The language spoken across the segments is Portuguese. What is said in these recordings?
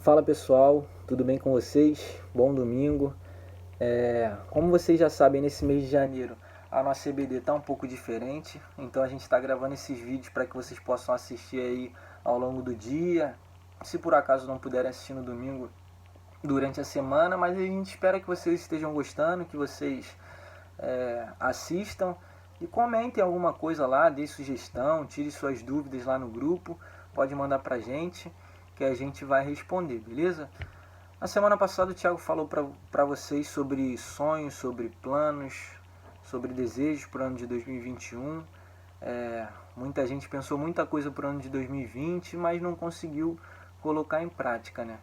Fala pessoal, tudo bem com vocês? Bom domingo. Como vocês já sabem, nesse mês de janeiro a nossa EBD está um pouco diferente, então a gente está gravando esses vídeos para que vocês possam assistir aí ao longo do dia. Se por acaso não puderem assistir no domingo, durante a semana, mas a gente espera que vocês estejam gostando, que vocês assistam e comentem alguma coisa lá, dê sugestão, tire suas dúvidas lá no grupo, pode mandar pra gente que a gente vai responder, beleza? Na semana passada o Thiago falou para vocês sobre sonhos, sobre planos, sobre desejos para o ano de 2021. Muita gente pensou muita coisa para o ano de 2020, mas não conseguiu colocar em prática, né?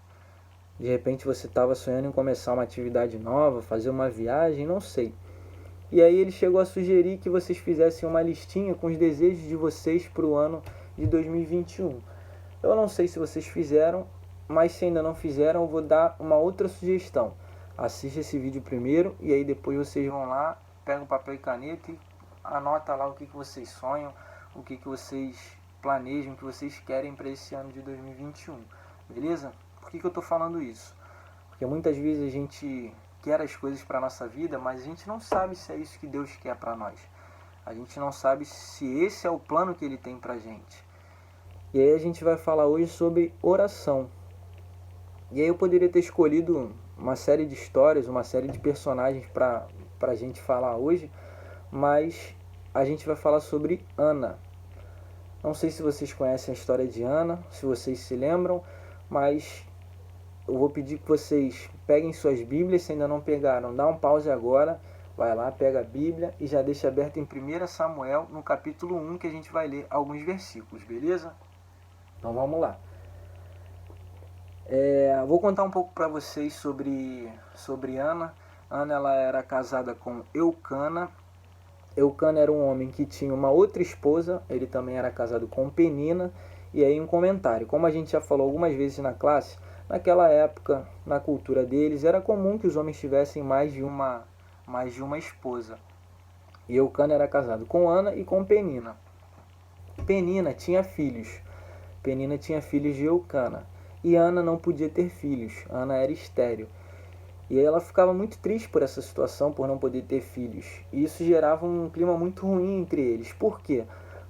De repente você estava sonhando em começar uma atividade nova, fazer uma viagem, não sei. E aí ele chegou a sugerir que vocês fizessem uma listinha com os desejos de vocês para o ano de 2021. Eu não sei se vocês fizeram, mas se ainda não fizeram, eu vou dar uma outra sugestão. Assista esse vídeo primeiro e aí depois vocês vão lá, pegam papel e caneta e anota lá o que vocês sonham, o que vocês planejam, o que vocês querem para esse ano de 2021. Beleza? Por que eu estou falando isso? Porque muitas vezes a gente quer as coisas para a nossa vida, mas a gente não sabe se é isso que Deus quer para nós. A gente não sabe se esse é o plano que Ele tem para a gente. E aí a gente vai falar hoje sobre oração. E aí eu poderia ter escolhido uma série de histórias, uma série de personagens para a gente falar hoje, mas a gente vai falar sobre Ana. Não sei se vocês conhecem a história de Ana, se vocês se lembram, mas eu vou pedir que vocês peguem suas Bíblias, se ainda não pegaram, dá um pause agora, vai lá, pega a Bíblia e já deixa aberto em 1 Samuel, no capítulo 1, que a gente vai ler alguns versículos, beleza? Então vamos lá. Vou contar um pouco para vocês sobre Ana. Ana ela era casada com Eucana. Eucana era um homem que tinha uma outra esposa, ele também era casado com Penina. E aí um comentário, como a gente já falou algumas vezes na classe, naquela época, na cultura deles, era comum que os homens tivessem mais de uma esposa. E Eucana era casado com Ana e com Penina. Penina tinha filhos. Penina tinha filhos de Eucana. E Ana não podia ter filhos. Ana era estéril. E aí ela ficava muito triste por essa situação, por não poder ter filhos. E isso gerava um clima muito ruim entre eles. Por quê?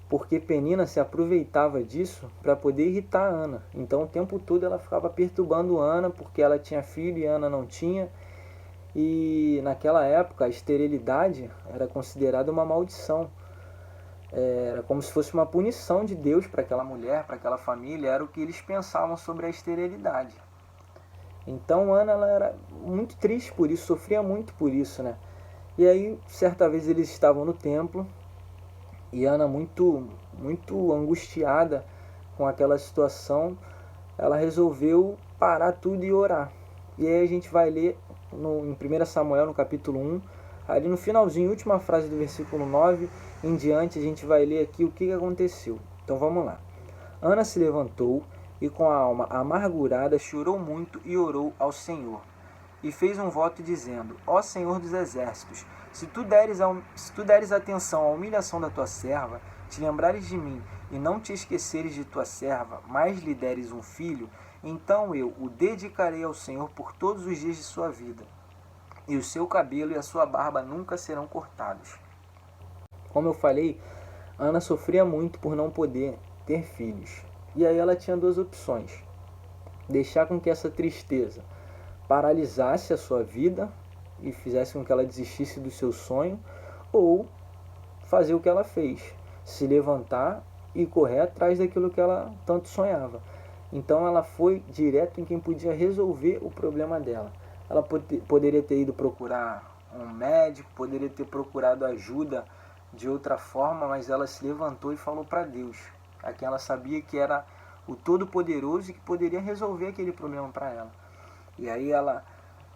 Porque Penina se aproveitava disso para poder irritar Ana. Então o tempo todo ela ficava perturbando Ana porque ela tinha filho e Ana não tinha. E naquela época a esterilidade era considerada uma maldição. Era como se fosse uma punição de Deus para aquela mulher, para aquela família. Era o que eles pensavam sobre a esterilidade. Então Ana ela era muito triste por isso, sofria muito por isso, né? E aí certa vez eles estavam no templo e Ana muito angustiada com aquela situação, ela resolveu parar tudo e orar. E aí a gente vai ler em 1 Samuel, no capítulo 1, ali no finalzinho, última frase do versículo 9 em diante, a gente vai ler aqui o que aconteceu. Então vamos lá. Ana se levantou e com a alma amargurada chorou muito e orou ao Senhor. E fez um voto dizendo: Ó Senhor dos exércitos, se tu deres atenção à humilhação da tua serva, te lembrares de mim e não te esqueceres de tua serva, mas lhe deres um filho, então eu o dedicarei ao Senhor por todos os dias de sua vida, e o seu cabelo e a sua barba nunca serão cortados. Como eu falei, Ana sofria muito por não poder ter filhos. E aí ela tinha duas opções: deixar com que essa tristeza paralisasse a sua vida e fizesse com que ela desistisse do seu sonho, ou fazer o que ela fez, se levantar e correr atrás daquilo que ela tanto sonhava. Então ela foi direto em quem podia resolver o problema dela. Ela poderia ter ido procurar um médico, poderia ter procurado ajuda de outra forma, mas ela se levantou e falou para Deus, a quem ela sabia que era o Todo-Poderoso e que poderia resolver aquele problema para ela. E aí ela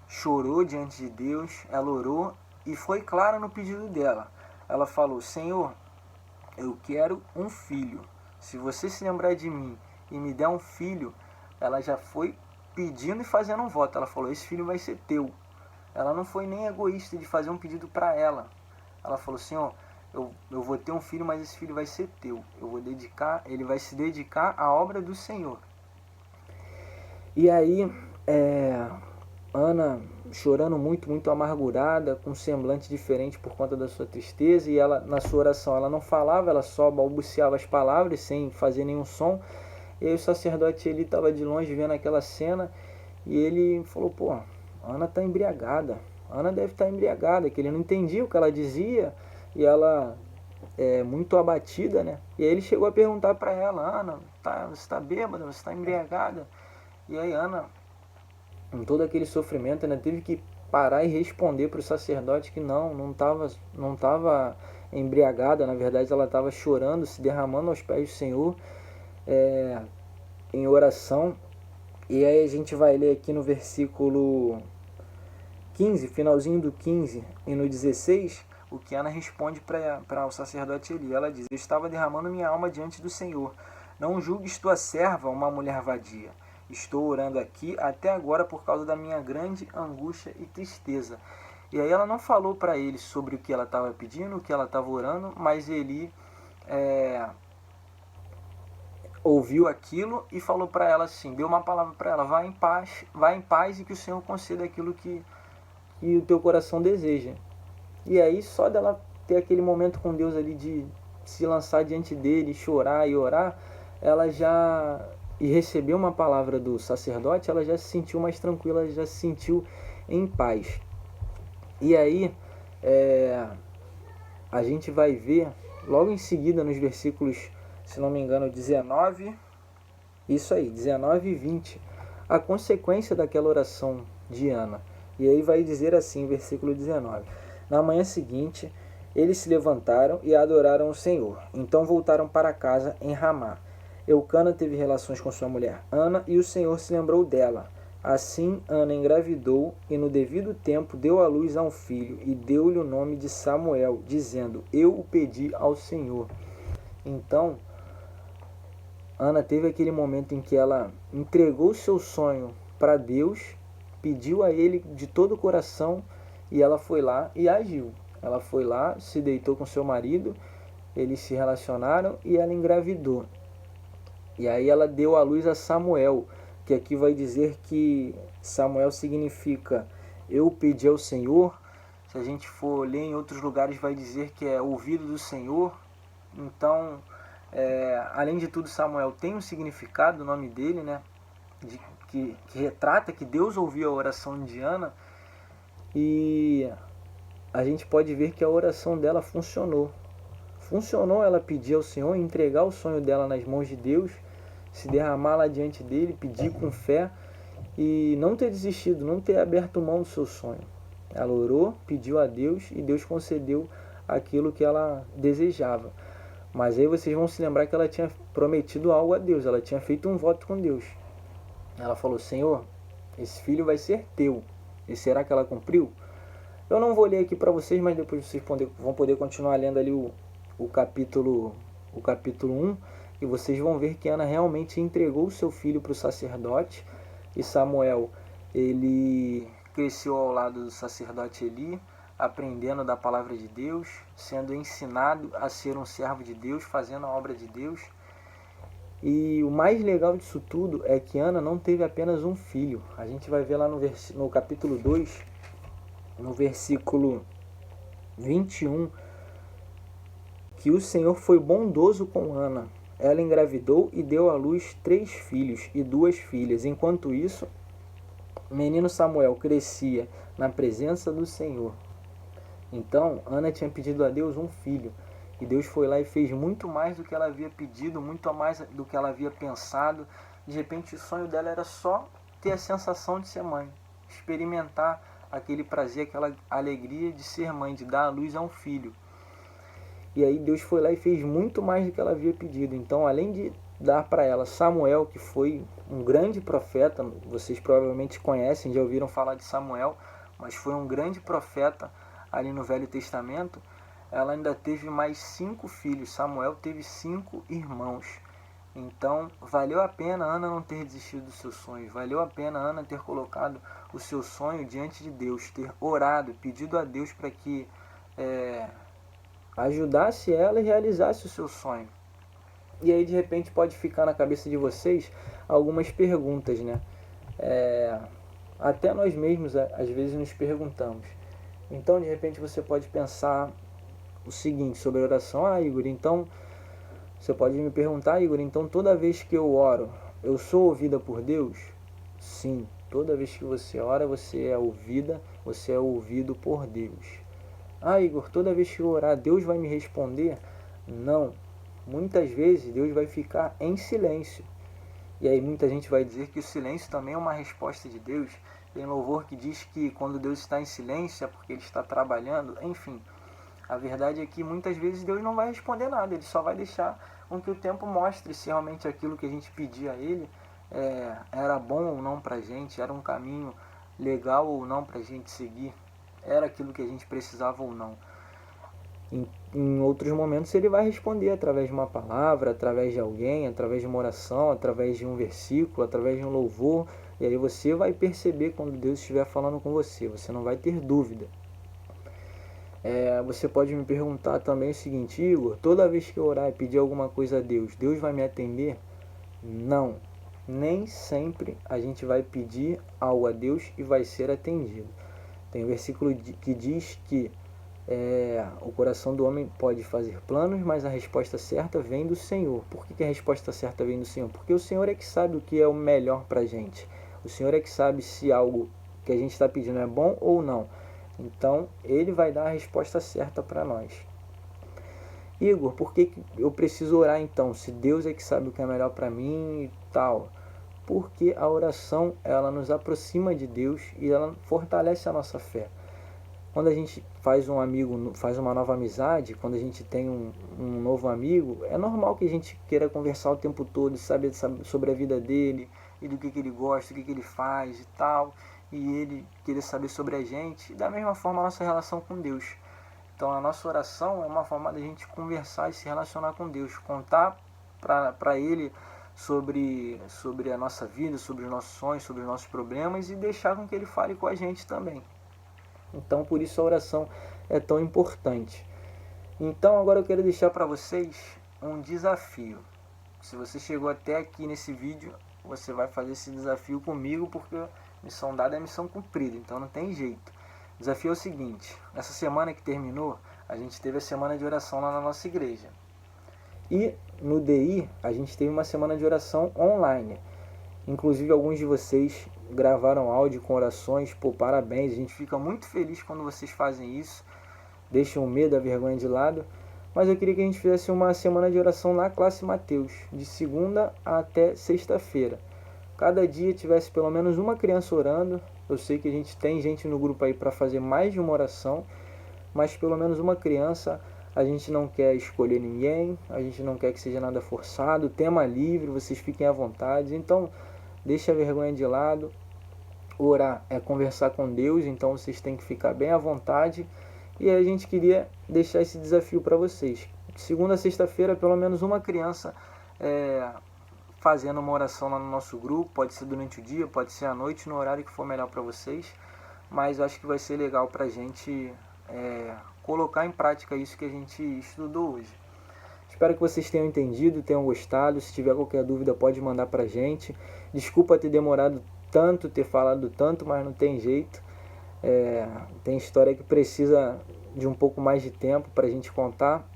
chorou diante de Deus, ela orou e foi clara no pedido dela. Ela falou: Senhor, eu quero um filho. Se você se lembrar de mim e me der um filho, ela já foi pedindo e fazendo um voto. Ela falou: esse filho vai ser teu. Ela não foi nem egoísta de fazer um pedido para ela. Ela falou: Senhor, eu vou ter um filho, mas esse filho vai ser teu. Ele vai se dedicar à obra do Senhor. E aí, Ana chorando muito, muito amargurada, com um semblante diferente por conta da sua tristeza, e ela, na sua oração, ela não falava, ela só balbuciava as palavras sem fazer nenhum som. E aí o sacerdote, ele estava de longe vendo aquela cena, e ele falou, pô, Ana está embriagada, Ana deve estar embriagada, que ele não entendia o que ela dizia, e ela muito abatida, né? E aí ele chegou a perguntar para ela, Ana, você está bêbada, você está embriagada? E aí Ana, em todo aquele sofrimento, ainda teve que parar e responder para o sacerdote que não tava embriagada, na verdade ela estava chorando, se derramando aos pés do Senhor, em oração. E aí a gente vai ler aqui no versículo 15, finalzinho do 15 e no 16, o que Ana responde para o sacerdote Eli. Ela diz, eu estava derramando minha alma diante do Senhor. Não julgues tua serva uma mulher vadia. Estou orando aqui até agora por causa da minha grande angústia e tristeza. E aí ela não falou para ele sobre o que ela estava pedindo, o que ela estava orando, mas Eli ouviu aquilo e falou para ela assim, deu uma palavra para ela, vá em paz e que o Senhor conceda aquilo que o teu coração deseja. E aí só dela ter aquele momento com Deus ali de se lançar diante dele, chorar e orar, ela já e receber uma palavra do sacerdote, ela já se sentiu mais tranquila, ela já se sentiu em paz. E aí a gente vai ver logo em seguida nos versículos, se não me engano, 19, isso aí, 19 e 20, a consequência daquela oração de Ana. E aí vai dizer assim, versículo 19, na manhã seguinte, eles se levantaram e adoraram o Senhor. Então voltaram para casa em Ramá. Eucana teve relações com sua mulher Ana e o Senhor se lembrou dela. Assim Ana engravidou e no devido tempo deu à luz a um filho e deu-lhe o nome de Samuel, dizendo, eu o pedi ao Senhor. Então, Ana teve aquele momento em que ela entregou seu sonho para Deus, pediu a Ele de todo o coração e ela foi lá e agiu. Ela foi lá, se deitou com seu marido, eles se relacionaram e ela engravidou. E aí ela deu à luz a Samuel, que aqui vai dizer que Samuel significa eu pedi ao Senhor. Se a gente for ler em outros lugares vai dizer que é ouvido do Senhor. Então, além de tudo, Samuel tem um significado, o nome dele, né? Que retrata que Deus ouviu a oração de Ana. E a gente pode ver que a oração dela funcionou. Funcionou ela pedir ao Senhor, entregar o sonho dela nas mãos de Deus, se derramar lá diante dele, pedir com fé e não ter desistido, não ter aberto mão do seu sonho. Ela orou, pediu a Deus e Deus concedeu aquilo que ela desejava. Mas aí vocês vão se lembrar que ela tinha prometido algo a Deus, ela tinha feito um voto com Deus. Ela falou, Senhor, esse filho vai ser teu. E será que ela cumpriu? Eu não vou ler aqui para vocês, mas depois vocês vão poder continuar lendo ali o capítulo 1, e vocês vão ver que Ana realmente entregou o seu filho para o sacerdote, e Samuel, ele cresceu ao lado do sacerdote Eli, aprendendo da palavra de Deus, sendo ensinado a ser um servo de Deus, fazendo a obra de Deus. E o mais legal disso tudo é que Ana não teve apenas um filho. A gente vai ver lá no capítulo 2, no versículo 21, que o Senhor foi bondoso com Ana. Ela engravidou e deu à luz 3 filhos e 2 filhas. Enquanto isso, o menino Samuel crescia na presença do Senhor. Então, Ana tinha pedido a Deus um filho. E Deus foi lá e fez muito mais do que ela havia pedido, muito mais do que ela havia pensado. De repente, o sonho dela era só ter a sensação de ser mãe. Experimentar aquele prazer, aquela alegria de ser mãe, de dar à luz a um filho. E aí Deus foi lá e fez muito mais do que ela havia pedido. Então, além de dar para ela Samuel, que foi um grande profeta, vocês provavelmente conhecem, já ouviram falar de Samuel, mas foi um grande profeta ali no Velho Testamento, ela ainda teve mais 5 filhos. Samuel teve 5 irmãos. Então, valeu a pena Ana não ter desistido dos seus sonhos. Valeu a pena Ana ter colocado o seu sonho diante de Deus, ter orado, pedido a Deus para que ajudasse ela e realizasse o seu sonho. E aí, de repente, pode ficar na cabeça de vocês algumas perguntas, né? Até nós mesmos às vezes nos perguntamos. Então de repente você pode pensar o seguinte sobre a oração: Igor, então você pode me perguntar, Igor, então toda vez que eu oro, eu sou ouvida por Deus? Sim, toda vez que você ora, você é ouvida, você é ouvido por Deus. Igor, toda vez que eu orar, Deus vai me responder? Não. Muitas vezes Deus vai ficar em silêncio. E aí muita gente vai dizer que o silêncio também é uma resposta de Deus. Tem louvor que diz que quando Deus está em silêncio é porque Ele está trabalhando. Enfim, a verdade é que muitas vezes Deus não vai responder nada. Ele só vai deixar com que o tempo mostre se realmente aquilo que a gente pedia a Ele era bom ou não para a gente, era um caminho legal ou não para a gente seguir, era aquilo que a gente precisava ou não. Em outros momentos Ele vai responder através de uma palavra, através de alguém, através de uma oração, através de um versículo, através de um louvor. E aí você vai perceber quando Deus estiver falando com você, você não vai ter dúvida. Você pode me perguntar também o seguinte: Igor, toda vez que eu orar e pedir alguma coisa a Deus, Deus vai me atender? Não, nem sempre a gente vai pedir algo a Deus e vai ser atendido. Tem um versículo que diz que o coração do homem pode fazer planos, mas a resposta certa vem do Senhor. Por que a resposta certa vem do Senhor? Porque o Senhor é que sabe o que é o melhor para a gente. O Senhor é que sabe se algo que a gente está pedindo é bom ou não. Então, Ele vai dar a resposta certa para nós. Igor, por que eu preciso orar então? Se Deus é que sabe o que é melhor para mim e tal. Porque a oração, ela nos aproxima de Deus e ela fortalece a nossa fé. Quando a gente faz um amigo, faz uma nova amizade, quando a gente tem um novo amigo, é normal que a gente queira conversar o tempo todo, saber sobre a vida dele, e do que ele gosta, o que ele faz e tal, e ele querer saber sobre a gente. E da mesma forma a nossa relação com Deus. Então a nossa oração é uma forma da gente conversar e se relacionar com Deus, contar para Ele sobre a nossa vida, sobre os nossos sonhos, sobre os nossos problemas e deixar com que Ele fale com a gente também. Então por isso a oração é tão importante. Então agora eu quero deixar para vocês um desafio. Se você chegou até aqui nesse vídeo, você vai fazer esse desafio comigo, porque missão dada é missão cumprida, então não tem jeito. O desafio é o seguinte: essa semana que terminou, a gente teve a semana de oração lá na nossa igreja. E no DI, a gente teve uma semana de oração online. Inclusive alguns de vocês gravaram áudio com orações. Pô, parabéns, a gente fica muito feliz quando vocês fazem isso. Deixam o medo, a vergonha de lado. Mas eu queria que a gente fizesse uma semana de oração na classe Mateus, de segunda até sexta-feira. Cada dia tivesse pelo menos uma criança orando. Eu sei que a gente tem gente no grupo aí para fazer mais de uma oração, mas pelo menos uma criança. A gente não quer escolher ninguém, a gente não quer que seja nada forçado, tema livre, vocês fiquem à vontade. Então, deixa a vergonha de lado. Orar é conversar com Deus, então vocês têm que ficar bem à vontade. E a gente queria deixar esse desafio para vocês. Segunda a sexta-feira, pelo menos uma criança fazendo uma oração lá no nosso grupo. Pode ser durante o dia, pode ser à noite, no horário que for melhor para vocês. Mas eu acho que vai ser legal para a gente colocar em prática isso que a gente estudou hoje. Espero que vocês tenham entendido, tenham gostado. Se tiver qualquer dúvida, pode mandar pra gente. Desculpa ter demorado tanto, ter falado tanto, mas não tem jeito. Tem história que precisa de um pouco mais de tempo pra gente contar.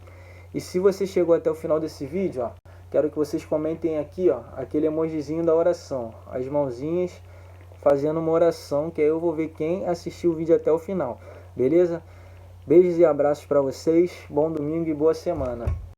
E se você chegou até o final desse vídeo, quero que vocês comentem aqui, aquele emojizinho da oração. As mãozinhas fazendo uma oração, que aí eu vou ver quem assistiu o vídeo até o final. Beleza? Beijos e abraços para vocês. Bom domingo e boa semana.